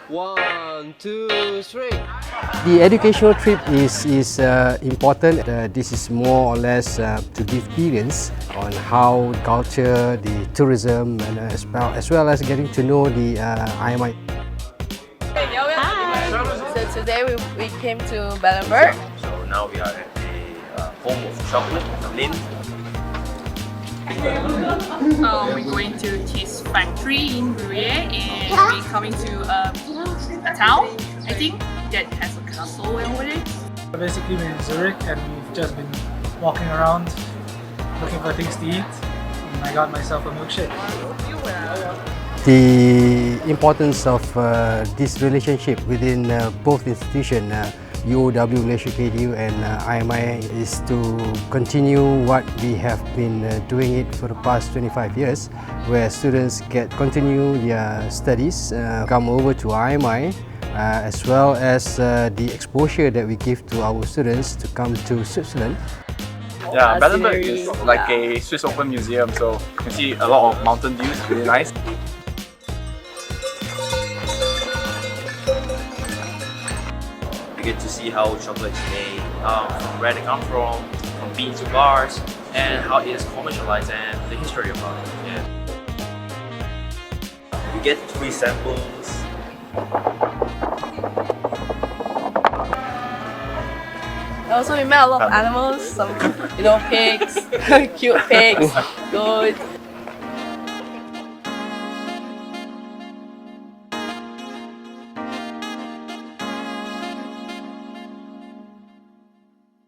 1, 2, 3. The educational trip is important. This is more or less to give experience on how culture, the tourism, and as well as getting to know the IMI. Hi. So today we came to Bern. So now we are at the home of chocolate, Lin. We're going to cheese factory in Gruyere and we're coming to a town, I think, that has a castle over it. Basically we're in Zurich and we've just been walking around looking for things to eat, and I got myself a milkshake. The importance of this relationship within both institutions, UOW Malaysia KDU and IMI, is to continue what we have been doing it for the past 25 years, where students continue their studies, come over to IMI, as well as the exposure that we give to our students to come to Switzerland. Yeah, Culinary is like a Swiss open museum, so you can see a lot of mountain views, really nice. You get to see how chocolate is made, from where they come from beans to bars, and how it is commercialized and the history of it. Yeah. You get free samples. Also, we met a lot of animals, some pigs, cute pigs, goats.